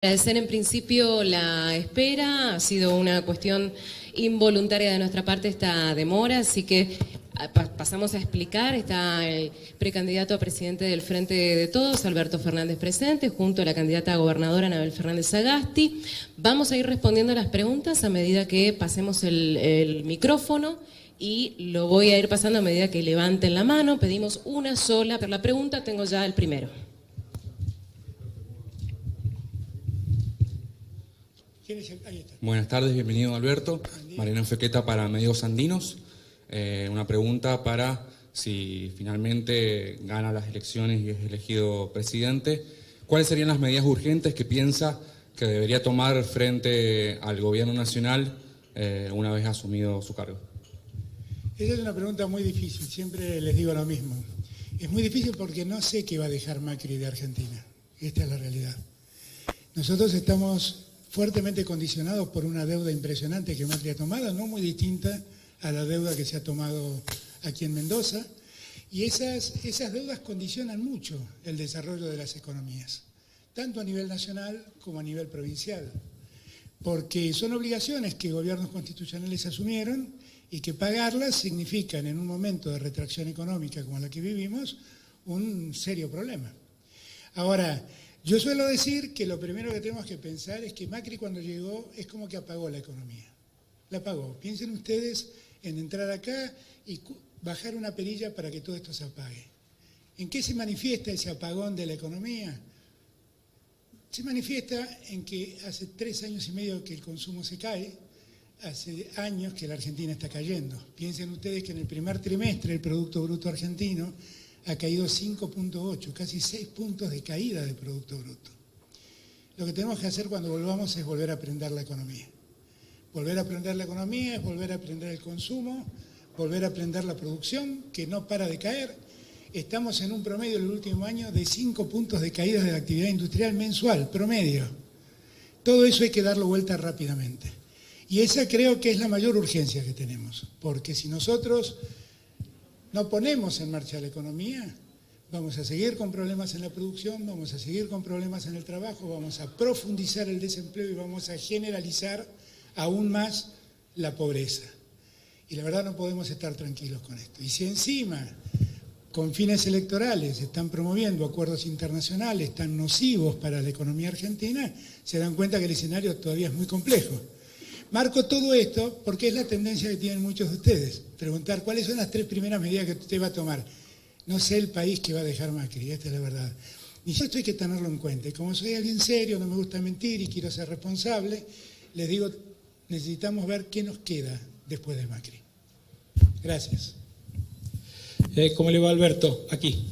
Agradecer en principio la espera, ha sido una cuestión involuntaria de nuestra parte esta demora, así que pasamos a explicar. Está el precandidato a presidente del Frente de Todos, Alberto Fernández, presente, junto a la candidata a gobernadora Anabel Fernández Sagasti. Vamos a ir respondiendo las preguntas a medida que pasemos el micrófono y lo voy a ir pasando a medida que levanten la mano. Pedimos una sola per la pregunta, tengo ya el primero. Buenas tardes, bienvenido Alberto. Mariano Enriqueta para Medios Andinos. Una pregunta para si finalmente gana las elecciones y es elegido presidente. ¿Cuáles serían las medidas urgentes que piensa que debería tomar frente al gobierno nacional una vez asumido su cargo? Esa es una pregunta muy difícil, siempre les digo lo mismo. Es muy difícil porque no sé qué va a dejar Macri de Argentina. Esta es la realidad. Nosotros estamos fuertemente condicionados por una deuda impresionante que Macri ha tomado, no muy distinta a la deuda que se ha tomado aquí en Mendoza, y esas deudas condicionan mucho el desarrollo de las economías, tanto a nivel nacional como a nivel provincial, porque son obligaciones que gobiernos constitucionales asumieron y que pagarlas significan, en un momento de retracción económica como la que vivimos, un serio problema. Ahora, yo suelo decir que lo primero que tenemos que pensar es que Macri cuando llegó es como que apagó la economía. La apagó. Piensen ustedes en entrar acá y bajar una perilla para que todo esto se apague. ¿En qué se manifiesta ese apagón de la economía? Se manifiesta en que hace 3 años y medio que el consumo se cae, hace años que la Argentina está cayendo. Piensen ustedes que en el primer trimestre el Producto Bruto Argentino ha caído 5.8, casi 6 puntos de caída del Producto Bruto. Lo que tenemos que hacer cuando volvamos es volver a aprender la economía. Volver a aprender la economía es volver a aprender el consumo, volver a aprender la producción, que no para de caer. Estamos en un promedio en el último año de 5 puntos de caída de la actividad industrial mensual, promedio. Todo eso hay que darlo vuelta rápidamente. Y esa creo que es la mayor urgencia que tenemos, porque si nosotros no ponemos en marcha la economía, vamos a seguir con problemas en la producción, vamos a seguir con problemas en el trabajo, vamos a profundizar el desempleo y vamos a generalizar aún más la pobreza. Y la verdad no podemos estar tranquilos con esto. Y si encima, con fines electorales, están promoviendo acuerdos internacionales tan nocivos para la economía argentina, se dan cuenta que el escenario todavía es muy complejo. Marco todo esto porque es la tendencia que tienen muchos de ustedes. Preguntar cuáles son las 3 primeras medidas que usted va a tomar. No sé el país que va a dejar Macri, esta es la verdad. Y esto hay que tenerlo en cuenta. Y como soy alguien serio, no me gusta mentir y quiero ser responsable, les digo, necesitamos ver qué nos queda después de Macri. Gracias. ¿Cómo le va, Alberto? Aquí,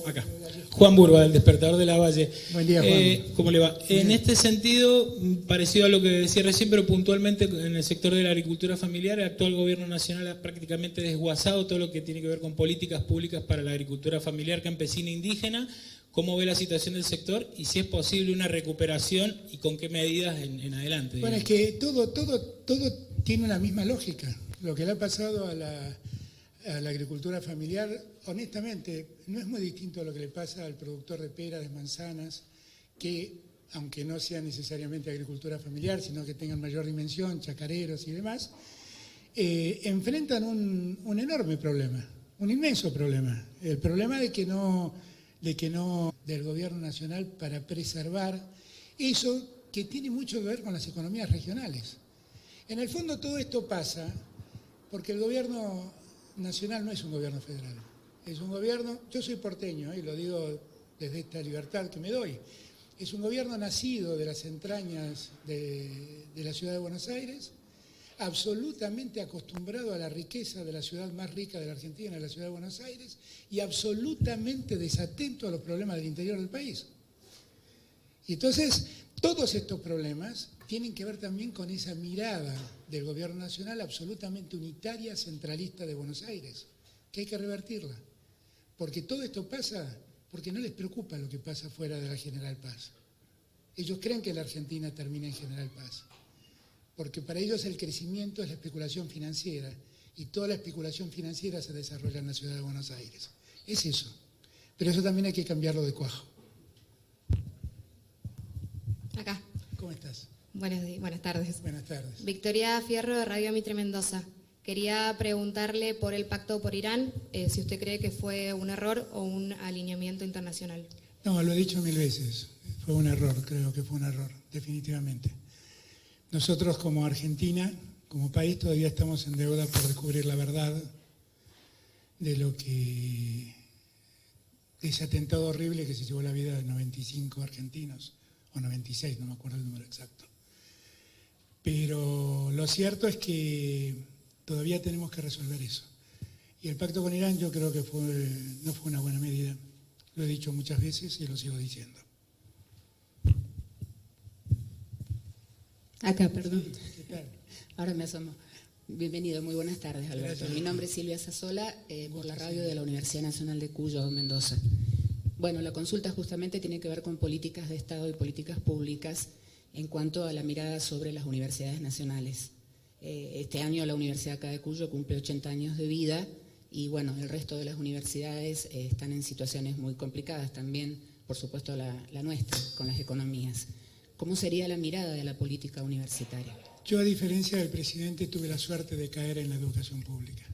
acá. Juan Burba, del Despertador de la Valle. Buen día, Juan. ¿Cómo le va? En este sentido, parecido a lo que decía recién, pero puntualmente en el sector de la agricultura familiar, el actual gobierno nacional ha prácticamente desguazado todo lo que tiene que ver con políticas públicas para la agricultura familiar campesina e indígena. ¿Cómo ve la situación del sector y si es posible una recuperación y con qué medidas en adelante? Bueno, es que todo tiene una misma lógica. Lo que le ha pasado a la agricultura familiar, honestamente, no es muy distinto a lo que le pasa al productor de peras, de manzanas, que, aunque no sea necesariamente agricultura familiar, sino que tengan mayor dimensión, chacareros y demás, enfrentan un enorme problema, un inmenso problema. El problema del gobierno nacional para preservar eso que tiene mucho que ver con las economías regionales. En el fondo todo esto pasa porque el gobierno nacional no es un gobierno federal, es un gobierno, yo soy porteño y lo digo desde esta libertad que me doy, es un gobierno nacido de las entrañas de la ciudad de Buenos Aires, absolutamente acostumbrado a la riqueza de la ciudad más rica de la Argentina, la ciudad de Buenos Aires, y absolutamente desatento a los problemas del interior del país. Y entonces, todos estos problemas tienen que ver también con esa mirada del gobierno nacional absolutamente unitaria, centralista de Buenos Aires, que hay que revertirla. Porque todo esto pasa porque no les preocupa lo que pasa fuera de la General Paz. Ellos creen que la Argentina termina en General Paz. Porque para ellos el crecimiento es la especulación financiera y toda la especulación financiera se desarrolla en la ciudad de Buenos Aires. Es eso. Pero eso también hay que cambiarlo de cuajo. Acá. ¿cómo estás? Buenas tardes. Buenas tardes. Victoria Fierro, de Radio Mitre Mendoza. Quería preguntarle por el pacto por Irán, si usted cree que fue un error o un alineamiento internacional. No, lo he dicho 1000 veces. Fue un error, creo que fue un error, definitivamente. Nosotros como Argentina, como país, todavía estamos en deuda por descubrir la verdad de ese atentado horrible que se llevó la vida de 95 argentinos, o 96, no me acuerdo el número exacto. Pero lo cierto es que todavía tenemos que resolver eso. Y el pacto con Irán yo creo que no fue una buena medida. Lo he dicho muchas veces y lo sigo diciendo. Acá, perdón. ¿Qué tal? Ahora me asomo. Bienvenido, muy buenas tardes, Alberto. Gracias. Mi nombre es Silvia Sasola, por la radio de la Universidad Nacional de Cuyo, Mendoza. Bueno, la consulta justamente tiene que ver con políticas de Estado y políticas públicas en cuanto a la mirada sobre las universidades nacionales. Este año la Universidad acá de Cuyo cumple 80 años de vida y bueno, el resto de las universidades están en situaciones muy complicadas, también por supuesto la nuestra, con las economías. ¿Cómo sería la mirada de la política universitaria? Yo, a diferencia del presidente, tuve la suerte de caer en la educación pública.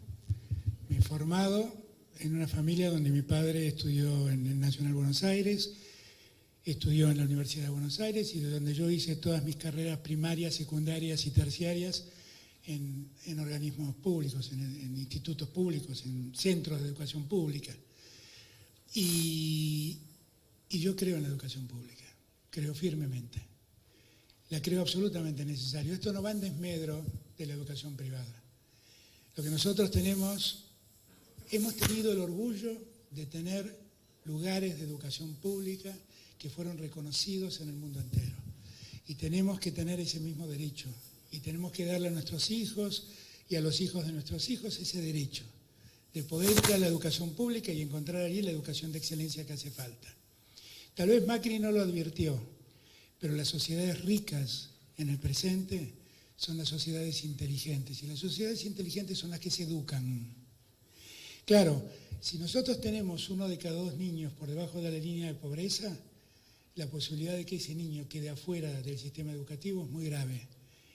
Me he formado en una familia donde mi padre estudió en el Nacional Buenos Aires, estudió en la Universidad de Buenos Aires y de donde yo hice todas mis carreras primarias, secundarias y terciarias en organismos públicos, en institutos públicos, en centros de educación pública. Y yo creo en la educación pública, creo firmemente. La creo absolutamente necesaria. Esto no va en desmedro de la educación privada. Lo que nosotros hemos tenido el orgullo de tener lugares de educación pública que fueron reconocidos en el mundo entero. Y tenemos que tener ese mismo derecho. Y tenemos que darle a nuestros hijos y a los hijos de nuestros hijos ese derecho de poder ir a la educación pública y encontrar allí la educación de excelencia que hace falta. Tal vez Macri no lo advirtió, pero las sociedades ricas en el presente son las sociedades inteligentes. Y las sociedades inteligentes son las que se educan. Claro, si nosotros tenemos 1 de cada 2 niños por debajo de la línea de pobreza, la posibilidad de que ese niño quede afuera del sistema educativo es muy grave.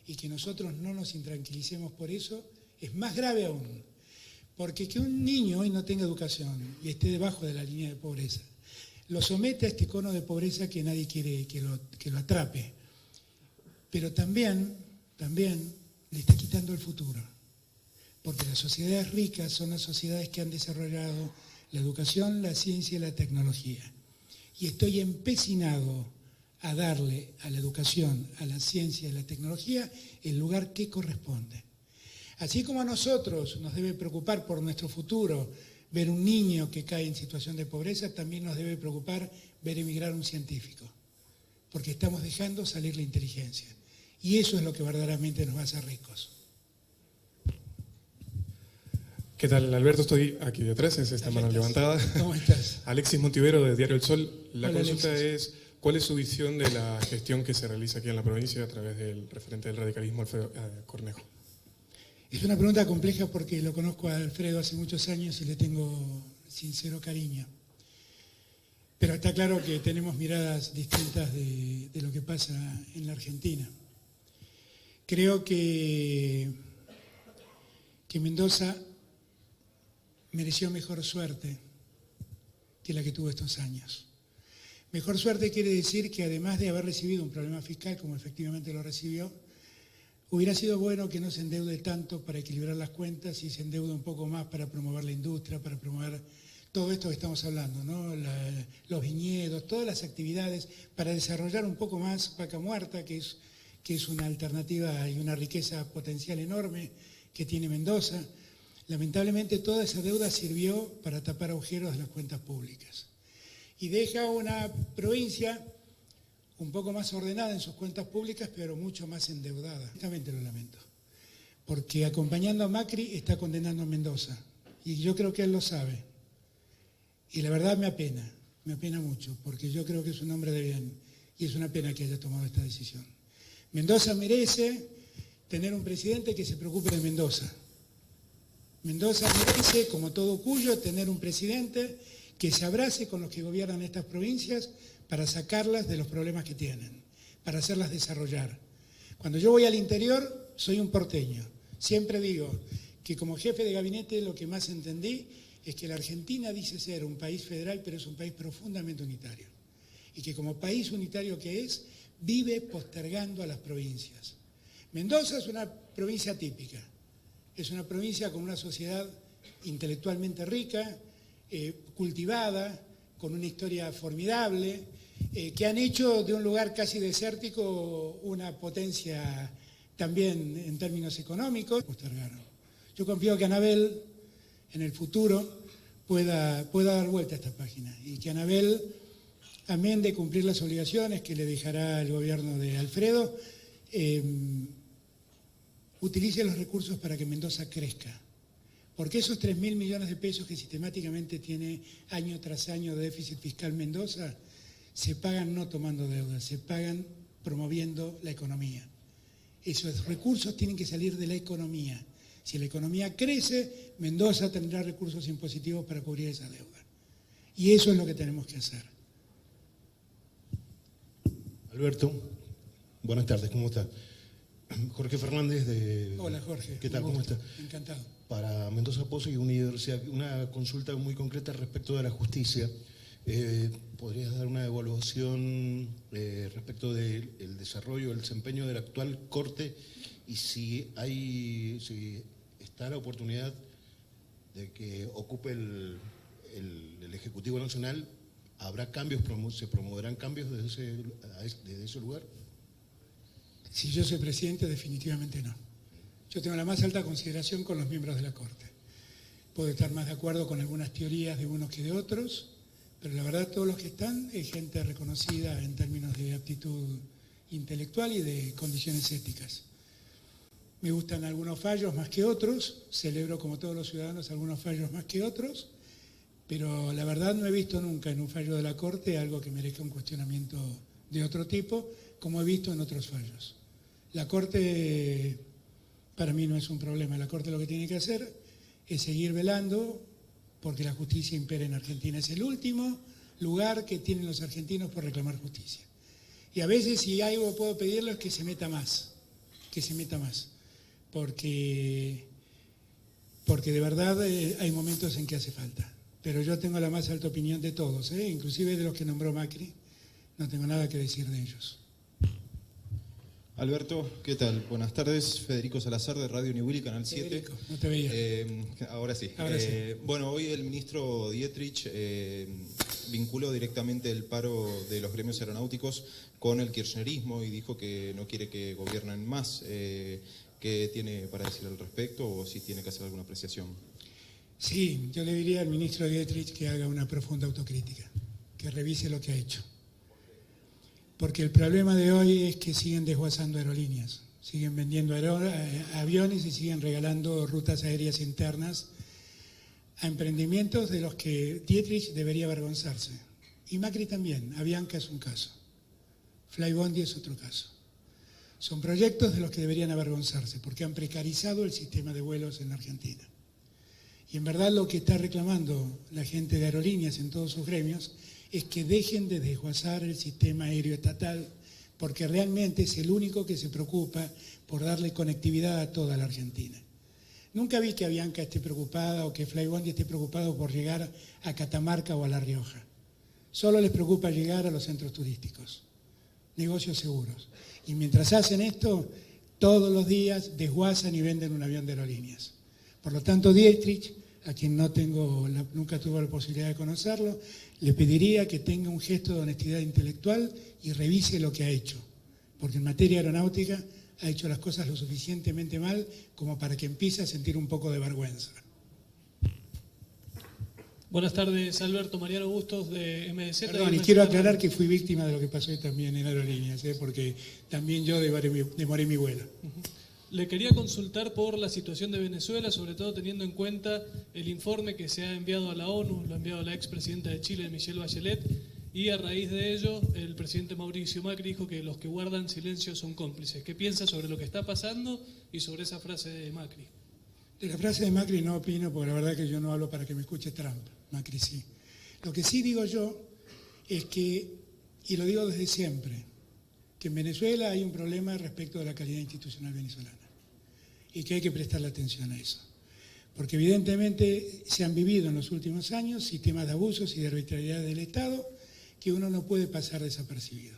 Y que nosotros no nos intranquilicemos por eso es más grave aún. Porque que un niño hoy no tenga educación y esté debajo de la línea de pobreza, lo somete a este cono de pobreza que nadie quiere que lo atrape. Pero también le está quitando el futuro. Porque las sociedades ricas son las sociedades que han desarrollado la educación, la ciencia y la tecnología. Y estoy empecinado a darle a la educación, a la ciencia y a la tecnología el lugar que corresponde. Así como a nosotros nos debe preocupar por nuestro futuro ver un niño que cae en situación de pobreza, también nos debe preocupar ver emigrar un científico, porque estamos dejando salir la inteligencia. Y eso es lo que verdaderamente nos va a hacer ricos. ¿Qué tal, Alberto? Estoy aquí detrás, en esta mano levantada. ¿Cómo estás? Alexis Montivero, de Diario El Sol. La Hola, consulta Alexis. es, ¿cuál es su visión de la gestión que se realiza aquí en la provincia a través del referente del radicalismo, Alfredo Cornejo? Es una pregunta compleja porque lo conozco a Alfredo hace muchos años y le tengo sincero cariño. Pero está claro que tenemos miradas distintas de lo que pasa en la Argentina. Creo que Mendoza mereció mejor suerte que la que tuvo estos años. Mejor suerte quiere decir que además de haber recibido un problema fiscal, como efectivamente lo recibió, hubiera sido bueno que no se endeude tanto para equilibrar las cuentas y se endeude un poco más para promover la industria, para promover todo esto que estamos hablando, ¿no? Los viñedos, todas las actividades, para desarrollar un poco más Vaca Muerta, que es una alternativa y una riqueza potencial enorme que tiene Mendoza. Lamentablemente toda esa deuda sirvió para tapar agujeros de las cuentas públicas. Y deja una provincia un poco más ordenada en sus cuentas públicas, pero mucho más endeudada. Justamente lo lamento. Porque acompañando a Macri está condenando a Mendoza. Y yo creo que él lo sabe. Y la verdad me apena mucho, porque yo creo que es un hombre de bien. Y es una pena que haya tomado esta decisión. Mendoza merece tener un presidente que se preocupe de Mendoza. Mendoza merece, como todo Cuyo, tener un presidente que se abrace con los que gobiernan estas provincias para sacarlas de los problemas que tienen. para hacerlas desarrollar. Cuando yo voy al interior, soy un porteño. Siempre digo que como jefe de gabinete lo que más entendí es que la Argentina dice ser un país federal, pero es un país profundamente unitario. Y que como país unitario que es, vive postergando a las provincias. Mendoza es una provincia típica. Es una provincia con una sociedad intelectualmente rica, cultivada, con una historia formidable, que han hecho de un lugar casi desértico una potencia también en términos económicos. Postergaron. Yo confío que Anabel, en el futuro, pueda dar vuelta a esta página y que Anabel, amén de cumplir las obligaciones que le dejará el gobierno de Alfredo, utilice los recursos para que Mendoza crezca. Porque esos 3.000 millones de pesos que sistemáticamente tiene año tras año de déficit fiscal Mendoza, se pagan no tomando deuda, se pagan promoviendo la economía. Esos recursos tienen que salir de la economía. Si la economía crece, Mendoza tendrá recursos impositivos para cubrir esa deuda. Y eso es lo que tenemos que hacer. Alberto, buenas tardes, ¿cómo está? Jorge Fernández de... Hola Jorge. ¿Qué tal? ¿Cómo está? Encantado. Para Mendoza Pozo y Universidad, una consulta muy concreta respecto de la justicia. ¿Podrías dar una evaluación respecto del desarrollo, el desempeño de la actual Corte y si está la oportunidad de que ocupe el Ejecutivo Nacional? ¿Habrá cambios, se promoverán cambios desde ese lugar? Si yo soy presidente, definitivamente no. Yo tengo la más alta consideración con los miembros de la Corte. Puedo estar más de acuerdo con algunas teorías de unos que de otros, pero la verdad todos los que están es gente reconocida en términos de aptitud intelectual y de condiciones éticas. Me gustan algunos fallos más que otros, celebro como todos los ciudadanos algunos fallos más que otros, pero la verdad no he visto nunca en un fallo de la Corte algo que merezca un cuestionamiento de otro tipo, como he visto en otros fallos. La Corte para mí no es un problema. La Corte lo que tiene que hacer es seguir velando porque la justicia impera en Argentina. Es el último lugar que tienen los argentinos por reclamar justicia. Y a veces si algo puedo pedirle es que se meta más, porque de verdad hay momentos en que hace falta. Pero yo tengo la más alta opinión de todos, inclusive de los que nombró Macri, no tengo nada que decir de ellos. Alberto, ¿qué tal? Buenas tardes, Federico Salazar de Radio Uniwil, Canal 7. Federico, no te veía. Ahora sí. Ahora sí. Bueno, hoy el ministro Dietrich vinculó directamente el paro de los gremios aeronáuticos con el kirchnerismo y dijo que no quiere que gobiernen más. ¿Qué tiene para decir al respecto o si tiene que hacer alguna apreciación? Sí, yo le diría al ministro Dietrich que haga una profunda autocrítica, que revise lo que ha hecho. Porque el problema de hoy es que siguen desguazando aerolíneas, siguen vendiendo aviones y siguen regalando rutas aéreas internas a emprendimientos de los que Dietrich debería avergonzarse. Y Macri también, Avianca es un caso, Flybondi es otro caso. Son proyectos de los que deberían avergonzarse porque han precarizado el sistema de vuelos en la Argentina. Y en verdad lo que está reclamando la gente de aerolíneas en todos sus gremios es que dejen de desguazar el sistema aéreo estatal, porque realmente es el único que se preocupa por darle conectividad a toda la Argentina. Nunca vi que Avianca esté preocupada o que Flybondi esté preocupado por llegar a Catamarca o a La Rioja. Solo les preocupa llegar a los centros turísticos, negocios seguros. Y mientras hacen esto, todos los días desguazan y venden un avión de aerolíneas. Por lo tanto, Dietrich, a quien nunca tuvo la posibilidad de conocerlo, le pediría que tenga un gesto de honestidad intelectual y revise lo que ha hecho, porque en materia aeronáutica ha hecho las cosas lo suficientemente mal como para que empiece a sentir un poco de vergüenza. Buenas tardes, Alberto. Mariano Bustos de MDZ. Perdón, y quiero aclarar que fui víctima de lo que pasó hoy también en aerolíneas, porque también yo demoré mi vuelo. Le quería consultar por la situación de Venezuela, sobre todo teniendo en cuenta el informe que se ha enviado a la ONU, lo ha enviado la expresidenta de Chile, Michelle Bachelet, y a raíz de ello el presidente Mauricio Macri dijo que los que guardan silencio son cómplices. ¿Qué piensa sobre lo que está pasando y sobre esa frase de Macri? De la frase de Macri no opino, porque la verdad que yo no hablo para que me escuche Trump. Macri sí. Lo que sí digo yo es que, y lo digo desde siempre, que en Venezuela hay un problema respecto de la calidad institucional venezolana y que hay que prestarle atención a eso. Porque evidentemente se han vivido en los últimos años sistemas de abusos y de arbitrariedad del Estado que uno no puede pasar desapercibido.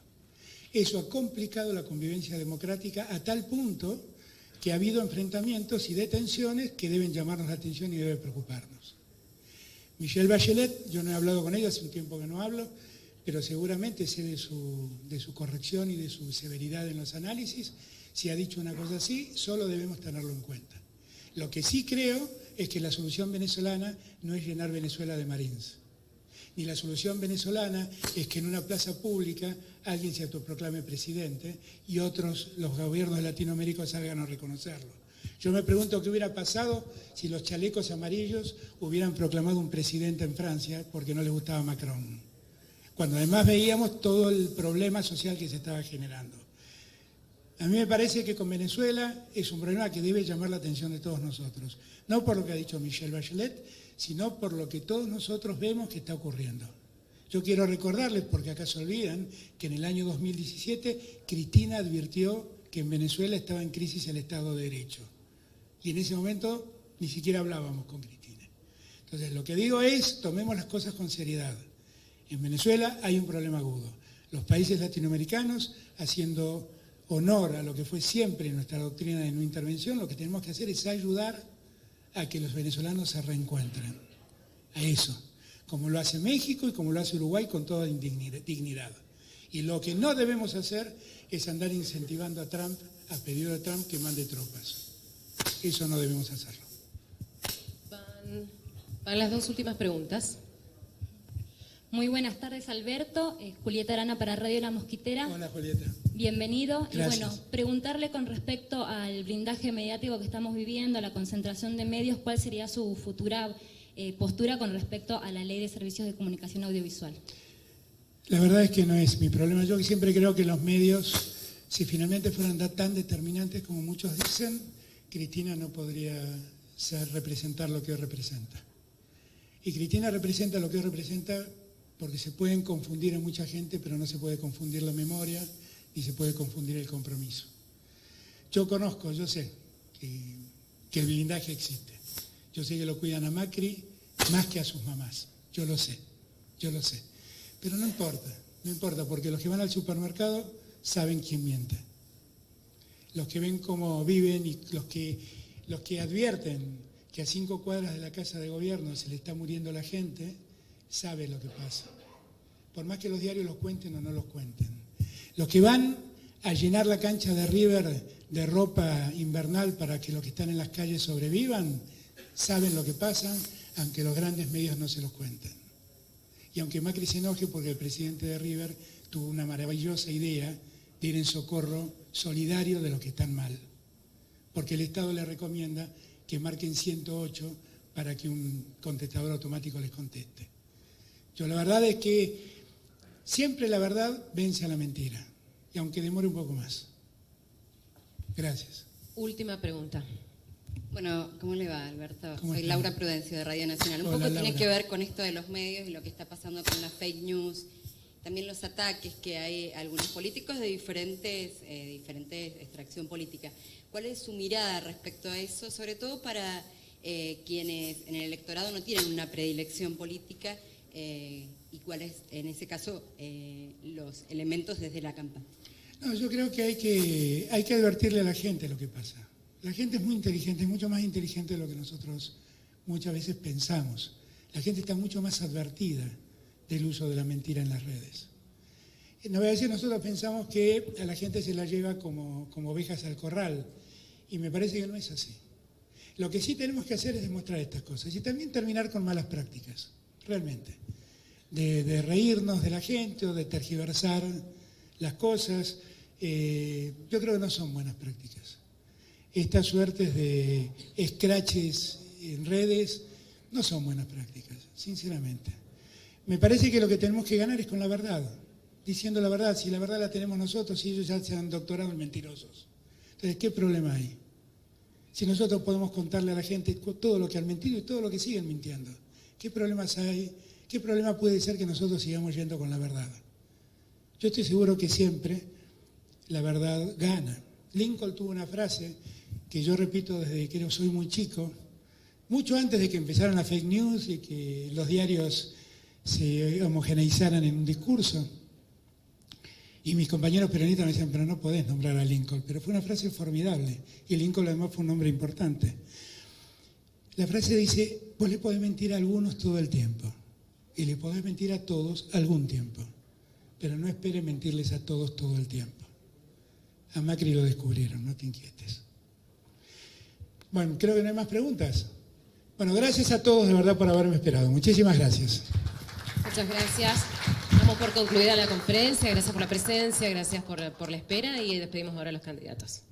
Eso ha complicado la convivencia democrática a tal punto que ha habido enfrentamientos y detenciones que deben llamarnos la atención y deben preocuparnos. Michelle Bachelet, yo no he hablado con ella, hace un tiempo que no hablo, pero seguramente sé de su corrección y de su severidad en los análisis. Si ha dicho una cosa así, solo debemos tenerlo en cuenta. Lo que sí creo es que la solución venezolana no es llenar Venezuela de marines. Ni la solución venezolana es que en una plaza pública alguien se autoproclame presidente y otros, los gobiernos de Latinoamérica, salgan a reconocerlo. Yo me pregunto qué hubiera pasado si los chalecos amarillos hubieran proclamado un presidente en Francia porque no les gustaba Macron, cuando además veíamos todo el problema social que se estaba generando. A mí me parece que con Venezuela es un problema que debe llamar la atención de todos nosotros, no por lo que ha dicho Michelle Bachelet, sino por lo que todos nosotros vemos que está ocurriendo. Yo quiero recordarles, porque acá se olvidan, que en el año 2017 Cristina advirtió que en Venezuela estaba en crisis el Estado de Derecho. Y en ese momento ni siquiera hablábamos con Cristina. Entonces, lo que digo es, tomemos las cosas con seriedad. En Venezuela hay un problema agudo. Los países latinoamericanos, haciendo honor a lo que fue siempre nuestra doctrina de no intervención, lo que tenemos que hacer es ayudar a que los venezolanos se reencuentren. A eso. Como lo hace México y como lo hace Uruguay con toda dignidad. Y lo que no debemos hacer es andar incentivando a Trump, a pedido de Trump, que mande tropas. Eso no debemos hacerlo. Van las dos últimas preguntas. Muy buenas tardes, Alberto. Julieta Arana para Radio La Mosquitera. Hola, Julieta. Bienvenido. Gracias. Y bueno, preguntarle con respecto al blindaje mediático que estamos viviendo, a la concentración de medios, ¿cuál sería su futura postura con respecto a la Ley de Servicios de Comunicación Audiovisual? La verdad es que no es mi problema. Yo siempre creo que los medios, si finalmente fueran tan determinantes como muchos dicen, Cristina no podría representar lo que hoy representa. Y Cristina representa lo que hoy representa porque se pueden confundir a mucha gente, pero no se puede confundir la memoria, ni se puede confundir el compromiso. Yo conozco, yo sé que el blindaje existe. Yo sé que lo cuidan a Macri más que a sus mamás. Yo lo sé. Pero no importa, porque los que van al supermercado saben quién miente. Los que ven cómo viven y los que advierten que a 5 cuadras de la casa de gobierno se le está muriendo la gente, saben lo que pasa. Por más que los diarios los cuenten o no los cuenten. Los que van a llenar la cancha de River de ropa invernal para que los que están en las calles sobrevivan, saben lo que pasa, aunque los grandes medios no se los cuenten. Y aunque Macri se enoje porque el presidente de River tuvo una maravillosa idea de ir en socorro solidario de los que están mal. Porque el Estado le recomienda que marquen 108 para que un contestador automático les conteste. Yo la verdad es que siempre la verdad vence a la mentira, y aunque demore un poco más. Gracias. Última pregunta. Bueno, ¿cómo le va, Alberto? ¿Cómo Soy está? Laura Prudencio de Radio Nacional. Un Hola, poco tiene Laura. que ver con esto de los medios y lo que está pasando con las fake news, también los ataques que hay a algunos políticos de diferentes extracción política. ¿Cuál es su mirada respecto a eso, sobre todo para quienes en el electorado no tienen una predilección política y cuáles, en ese caso, los elementos desde la campaña? No, yo creo que hay que advertirle a la gente lo que pasa. La gente es muy inteligente, es mucho más inteligente de lo que nosotros muchas veces pensamos. La gente está mucho más advertida del uso de la mentira en las redes. A veces nosotros pensamos que a la gente se la lleva como ovejas al corral, y me parece que no es así. Lo que sí tenemos que hacer es demostrar estas cosas y también terminar con malas prácticas, realmente. De reírnos de la gente o de tergiversar las cosas, yo creo que no son buenas prácticas. Estas suertes de escraches en redes no son buenas prácticas, sinceramente. Me parece que lo que tenemos que ganar es con la verdad, diciendo la verdad. Si la verdad la tenemos nosotros, si ellos ya se han doctorado en mentirosos. Entonces, ¿qué problema hay? Si nosotros podemos contarle a la gente todo lo que han mentido y todo lo que siguen mintiendo, ¿qué problemas hay? ¿Qué problema puede ser que nosotros sigamos yendo con la verdad? Yo estoy seguro que siempre la verdad gana. Lincoln tuvo una frase que yo repito desde que soy muy chico, mucho antes de que empezaran las fake news y que los diarios se homogeneizaran en un discurso. Y mis compañeros peronistas me decían, pero no podés nombrar a Lincoln. Pero fue una frase formidable. Y Lincoln además fue un hombre importante. La frase dice, vos le podés mentir a algunos todo el tiempo. Y le podés mentir a todos algún tiempo. Pero no esperes mentirles a todos todo el tiempo. A Macri lo descubrieron, no te inquietes. Bueno, creo que no hay más preguntas. Bueno, gracias a todos de verdad por haberme esperado. Muchísimas gracias. Muchas gracias. Damos por concluida la conferencia. Gracias por la presencia, gracias por la espera y despedimos ahora a los candidatos.